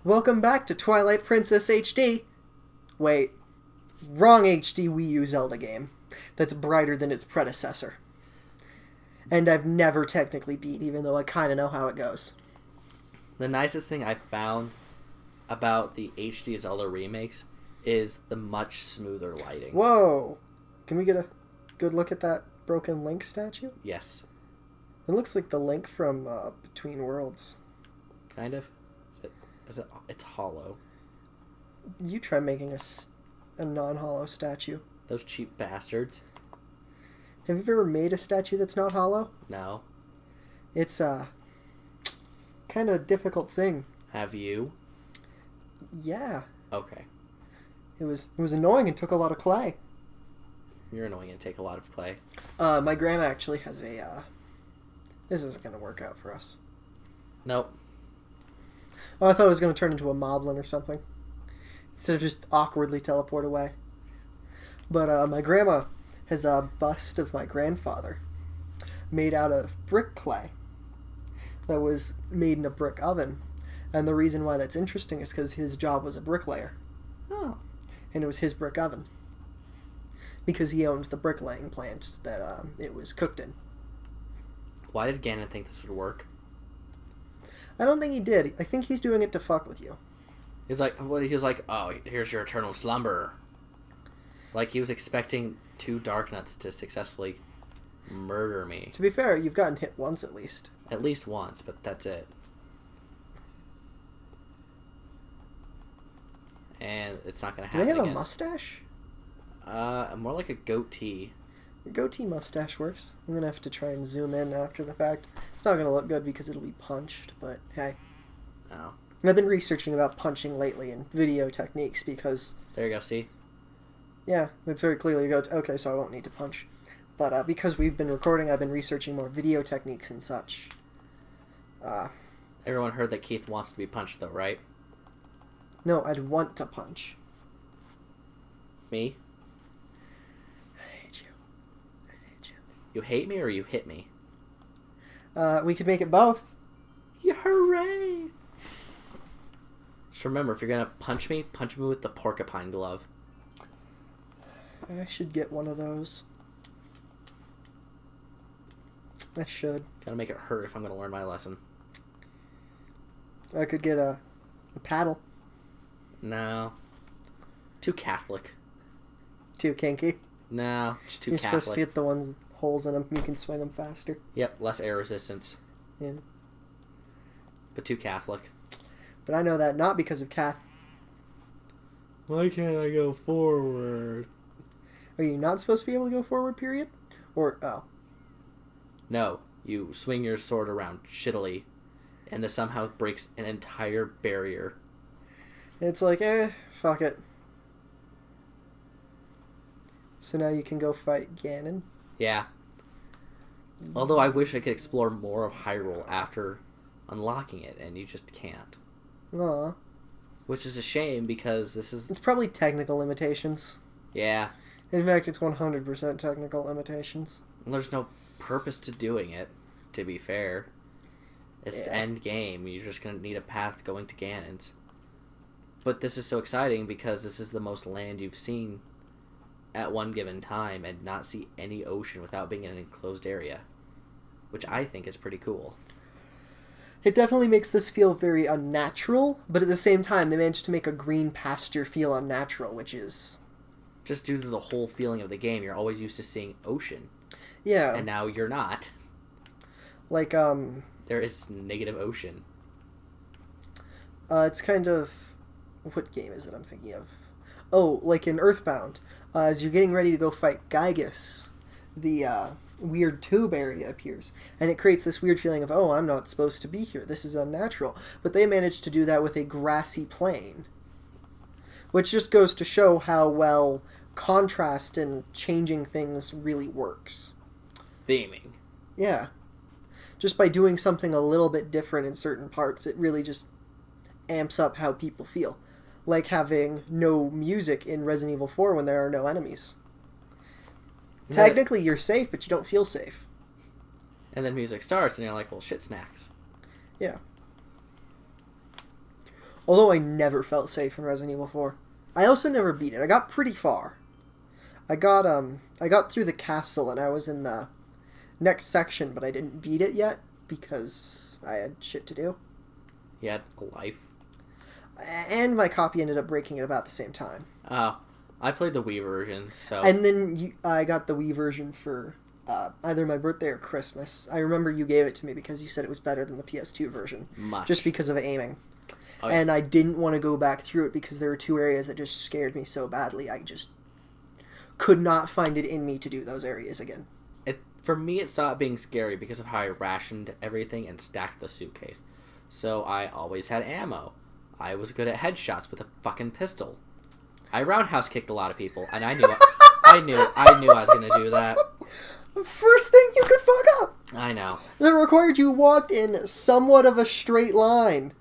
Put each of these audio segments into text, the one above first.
Welcome back to Twilight Princess HD. Wait, wrong HD Wii U Zelda game that's brighter than its predecessor. And I've never technically beat, even though I kind of know how it goes. The nicest thing I found about the HD Zelda remakes is the much smoother lighting. Whoa! Can we get a good look at that broken Link statue? Yes. It looks like the Link from Between Worlds. Kind of. It's hollow. You try making a non-hollow statue. Those cheap bastards. Have you ever made a statue that's not hollow? No. It's kind of a difficult thing. Have you? Yeah. Okay. It was annoying and took a lot of clay. You're annoying and take a lot of clay. My grandma actually has a this isn't going to work out for us. Nope. Oh, I thought it was going to turn into a moblin or something. Instead of just awkwardly teleport away. But my grandma has a bust of my grandfather made out of brick clay that was made in a brick oven. And the reason why that's interesting is because his job was a bricklayer. Oh. And it was his brick oven. Because he owned the bricklaying plant that it was cooked in. Why did Ganon think this would work? I don't think he did. I think he's doing it to fuck with you. He was like, oh, here's your eternal slumber. Like he was expecting two Darknuts to successfully murder me. To be fair, you've gotten hit once at least. At least once, but that's it. And it's not going to happen Do they have again. a mustache? More like a goatee. A goatee mustache works. I'm going to have to try and zoom in after the fact. It's not going to look good because it'll be punched, but hey. Oh. I've been researching about punching lately and video techniques because... There you go, see? Yeah, it's very clearly a goatee. Okay, so I won't need to punch. But because we've been recording, I've been researching more video techniques and such. Everyone heard that Keith wants to be punched, though, right? No, I'd want to punch. Me? I hate you. I hate you. You hate me or you hit me? We could make it both. Yeah, hooray! Just remember, if you're gonna punch me with the porcupine glove. I should get one of those. I should. Gotta make it hurt if I'm gonna learn my lesson. I could get a paddle. No. Too Catholic. Too kinky. No, it's too You're Catholic. supposed to get the ones with holes in them. You can swing them faster. Yep, less air resistance. Yeah. But too Catholic. But I know that not because of Why can't I go forward? Are you not supposed to be able to go forward, period? Or, oh. No, you swing your sword around shittily, and this somehow breaks an entire barrier. It's like, fuck it. So now you can go fight Ganon? Yeah. Although I wish I could explore more of Hyrule after unlocking it, and you just can't. Aw. Which is a shame, because this is... It's probably technical limitations. Yeah. In fact, it's 100% technical limitations. There's no purpose to doing it, to be fair. It's the end game. You're just going to need a path going to Ganon's. But this is so exciting because this is the most land you've seen at one given time and not see any ocean without being in an enclosed area. Which I think is pretty cool. It definitely makes this feel very unnatural, but at the same time, they managed to make a green pasture feel unnatural, which is... Just due to the whole feeling of the game, you're always used to seeing ocean. Yeah. And now you're not. Like, There is negative ocean. It's kind of... What game is it I'm thinking of? Oh, like in Earthbound. As you're getting ready to go fight Gygus, the weird tube area appears. And it creates this weird feeling of, oh, I'm not supposed to be here. This is unnatural. But they managed to do that with a grassy plain. Which just goes to show how well contrast and changing things really works. Theming. Yeah. Just by doing something a little bit different in certain parts, it really just amps up how people feel. like having no music in Resident Evil 4 when there are no enemies. Technically, you're safe, but you don't feel safe. And then music starts, and you're like, well, shit snacks. Yeah. Although I never felt safe in Resident Evil 4. I also never beat it. I got pretty far. I got through the castle, and I was in the next section, but I didn't beat it yet because I had shit to do. You had a life. And my copy ended up breaking at about the same time. Oh, I played the Wii version, so... And then I got the Wii version for either my birthday or Christmas. I remember you gave it to me because you said it was better than the PS2 version. Much. Just because of aiming. Oh, yeah. And I didn't want to go back through it because there were 2 areas that just scared me so badly. I just could not find it in me to do those areas again. For me, it stopped being scary because of how I rationed everything and stacked the suitcase. So I always had ammo. I was good at headshots with a fucking pistol. I roundhouse kicked a lot of people, and I knew I knew I was gonna do that. First thing you could fuck up. I know. That required you walked in somewhat of a straight line.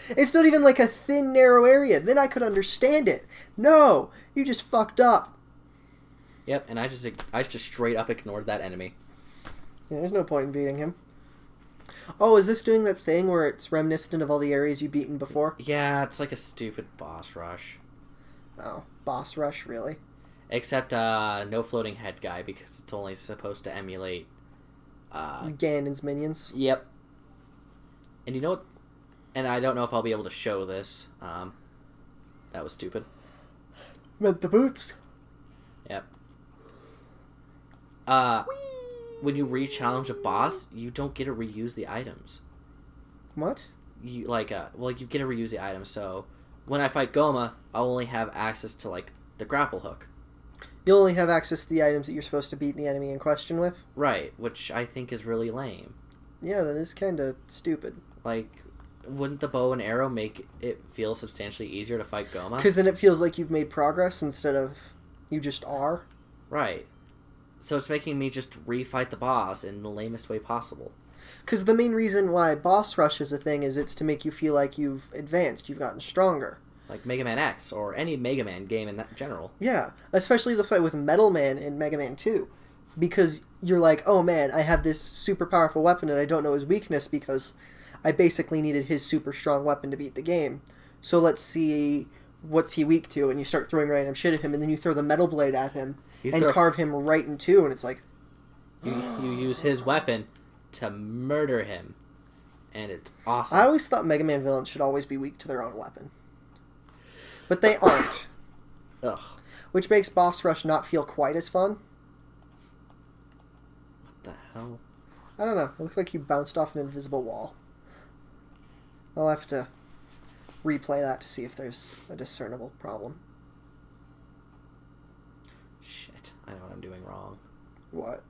It's not even like a thin, narrow area. Then I could understand it. No, you just fucked up. Yep, and I just straight up ignored that enemy. Yeah, there's no point in beating him. Oh, is this doing that thing where it's reminiscent of all the areas you've beaten before? Yeah, it's like a stupid boss rush. Oh, boss rush, really? Except no floating head guy because it's only supposed to emulate Ganon's minions. Yep. And you know what? And I don't know if I'll be able to show this. That was stupid. Meant the boots. Yep. When you re-challenge a boss, you don't get to reuse the items. What? You you get to reuse the items. So when I fight Goma, I'll only have access to like the grapple hook. You only have access to the items that you're supposed to beat the enemy in question with. Right, which I think is really lame. Yeah, that is kind of stupid. Like, wouldn't the bow and arrow make it feel substantially easier to fight Goma? Because then it feels like you've made progress instead of you just are. Right. So it's making me just refight the boss in the lamest way possible. Because the main reason why boss rush is a thing is it's to make you feel like you've advanced, you've gotten stronger. Like Mega Man X, or any Mega Man game in that general. Yeah, especially the fight with Metal Man in Mega Man 2. Because you're like, oh man, I have this super powerful weapon and I don't know his weakness because I basically needed his super strong weapon to beat the game. So let's see what's he weak to, and you start throwing random shit at him, and then you throw the metal blade at him carve him right in two, and it's like... You use his weapon to murder him, and it's awesome. I always thought Mega Man villains should always be weak to their own weapon. But they aren't. Ugh. Which makes Boss Rush not feel quite as fun. What the hell? I don't know. It looked like you bounced off an invisible wall. I'll have to replay that to see if there's a discernible problem. Shit. I know what I'm doing wrong. What?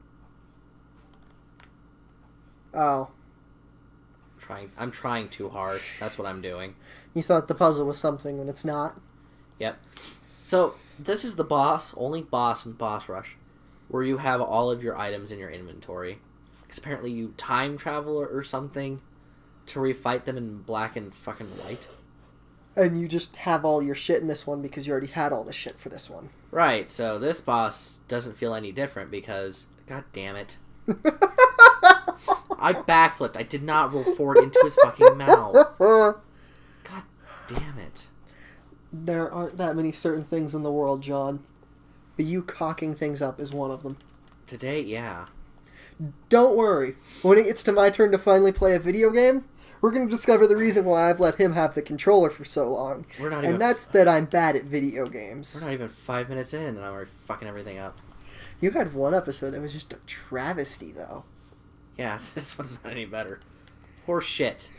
Oh. I'm trying too hard. That's what I'm doing. You thought the puzzle was something when it's not? Yep. So, this is the only boss in Boss Rush, where you have all of your items in your inventory. Because apparently you time travel or something to refight them in black and fucking white. And you just have all your shit in this one because you already had all the shit for this one. Right, so this boss doesn't feel any different because, god damn it. I backflipped. I did not roll forward into his fucking mouth. God damn it. There aren't that many certain things in the world, John. But you cocking things up is one of them. Today, yeah. Don't worry. When it gets to my turn to finally play a video game, we're going to discover the reason why I've let him have the controller for so long. And that's that I'm bad at video games. We're not even 5 minutes in, and I'm already fucking everything up. You had one episode that was just a travesty, though. Yeah, this one's not any better. Horse shit.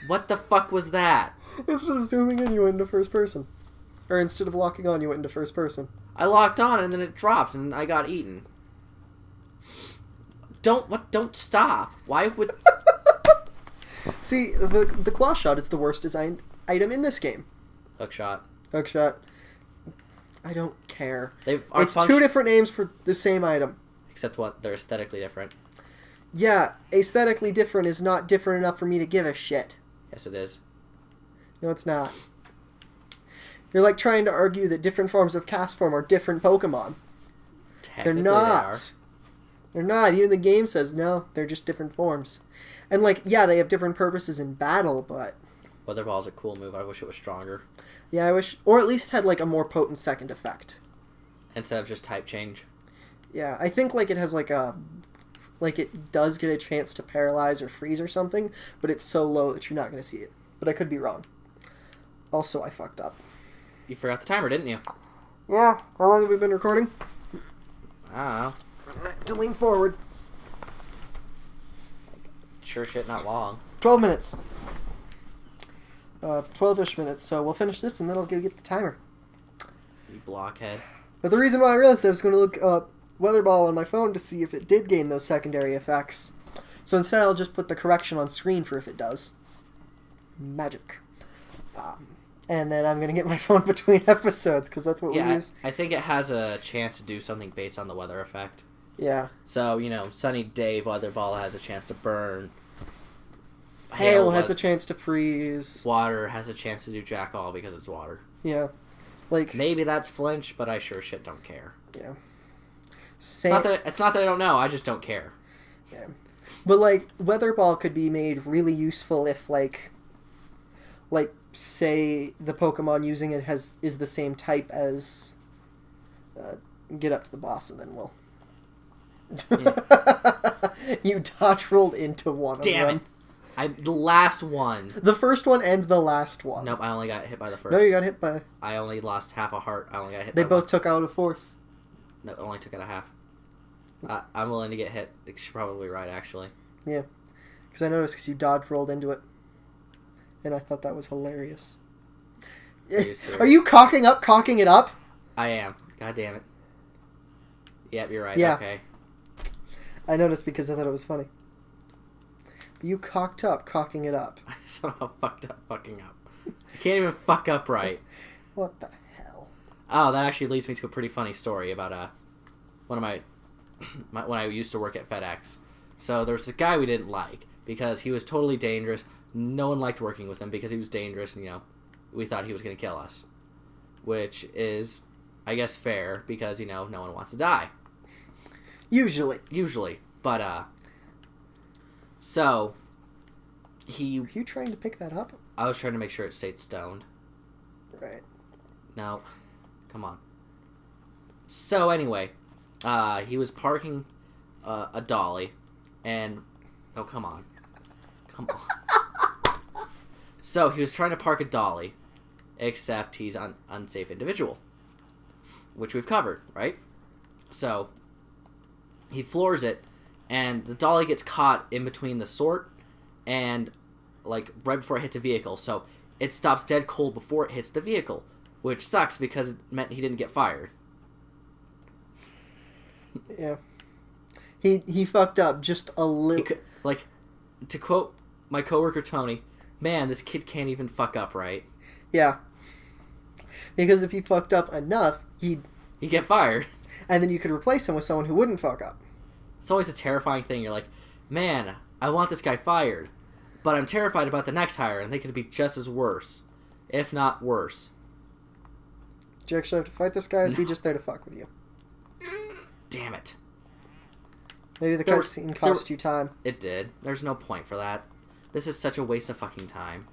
What the fuck was that? Instead of zooming in, you went into first person. Or instead of locking on, you went into first person. I locked on, and then it dropped, and I got eaten. Don't stop. Why would... See, the claw shot is the worst designed item in this game. Hookshot. Hookshot. I don't care. It's two different names for the same item. Except what? They're aesthetically different. Yeah, aesthetically different is not different enough for me to give a shit. Yes, it is. No, it's not. You're like trying to argue that different forms of cast form are different Pokemon. They're not. They're not. Even the game says no, they're just different forms. And like, yeah, they have different purposes in battle, but... Weather Ball's a cool move. I wish it was stronger. Yeah, I wish... Or at least had like a more potent second effect. Instead of just type change. Yeah, I think like it has like a... Like it does get a chance to paralyze or freeze or something, but it's so low that you're not going to see it. But I could be wrong. Also, I fucked up. You forgot the timer, didn't you? Yeah. How long have we been recording? I don't know. To lean forward. Sure shit, not long. 12 minutes. 12-ish minutes, so we'll finish this and then I'll go get the timer. You blockhead. But the reason why I realized I was going to look up Weather Ball on my phone to see if it did gain those secondary effects. So instead I'll just put the correction on screen for if it does. Magic. And then I'm going to get my phone between episodes because that's what we use. I think it has a chance to do something based on the weather effect. Yeah. So, sunny day, Weather Ball has a chance to burn. Hail has a chance to freeze. Water has a chance to do jack all because it's water. Yeah. Like maybe that's flinch, but I sure shit don't care. Yeah. It's not that I don't know, I just don't care. Yeah. But like Weather Ball could be made really useful if like say the Pokemon using it is the same type as get up to the boss and then we'll You dodge rolled into one of them. Damn it. The last one. The first one and the last one. Nope, I only got hit by the first. No, you got hit by... I only lost half a heart. I only got hit They by both one. took out a fourth. No, only took out a half. I'm willing to get hit. You're probably right, actually. Yeah. Because I noticed because you dodge rolled into it. And I thought that was hilarious. Are you cocking it up? I am. God damn it. Yep, you're right. Yeah. Okay. I noticed because I thought it was funny. But you cocked up, cocking it up. I somehow fucked up fucking up. I can't even fuck up right. What the hell? Oh, that actually leads me to a pretty funny story about one of my when I used to work at FedEx. So there was this guy we didn't like because he was totally dangerous. No one liked working with him because he was dangerous and, we thought he was going to kill us. Which is, I guess, fair because, no one wants to die. Usually. But, so, Are you trying to pick that up? I was trying to make sure it stayed stoned. Right. No. Come on. So, anyway, he was parking a dolly, and... Oh, come on. Come on. So, he was trying to park a dolly, except he's an unsafe individual, which we've covered, right? So, he floors it, and the dolly gets caught in between the sort and, right before it hits a vehicle. So, it stops dead cold before it hits the vehicle, which sucks because it meant he didn't get fired. Yeah. He fucked up just a little. To quote my coworker Tony, man, this kid can't even fuck up right. Yeah. Because if he fucked up enough, he'd get fired. And then you could replace him with someone who wouldn't fuck up. It's always a terrifying thing. You're like, man, I want this guy fired, but I'm terrified about the next hire, and they could be just as worse, if not worse. Do you actually have to fight this guy, or is he just there to fuck with you? Damn it. Maybe the cutscene cost you time. It did. There's no point for that. This is such a waste of fucking time.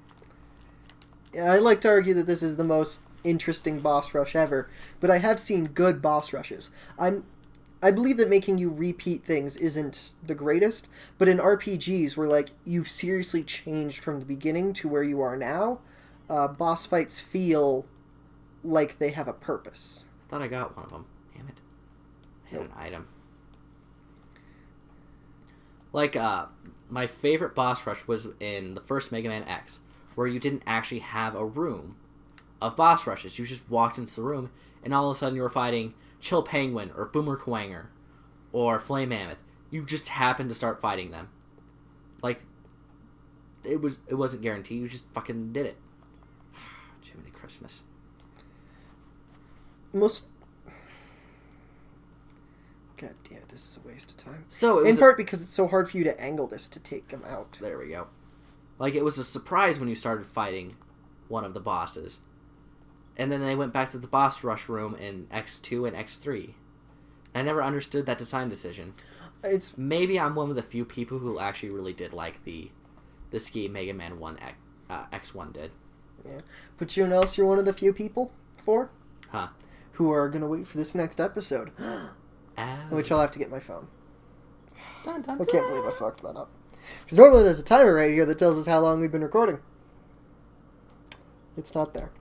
Yeah, I like to argue that this is the most interesting boss rush ever, but I have seen good boss rushes. I believe that making you repeat things isn't the greatest, but in RPGs where you've seriously changed from the beginning to where you are now, boss fights feel like they have a purpose. I thought I got one of them. Damn it. I had an item. My favorite boss rush was in the first Mega Man X, where you didn't actually have a room of boss rushes. You just walked into the room, and all of a sudden you were fighting Chill Penguin, or Boomer Kwanger, or Flame Mammoth. You just happened to start fighting them. It wasn't guaranteed, you just fucking did it. Jiminy Christmas. God damn it, this is a waste of time. So in part because it's so hard for you to angle this to take them out. There we go. It was a surprise when you started fighting one of the bosses. and then they went back to the boss rush room in X2 and X3. I never understood that design decision. It's Maybe I'm one of the few people who actually really did like the ski Mega Man 1 X1 did. Yeah. But you know what else you're one of the few people for? Huh. Who are going to wait for this next episode. Which I'll have to get my phone. Dun, dun, I can't believe I fucked that up. Because normally there's a timer right here that tells us how long we've been recording. It's not there.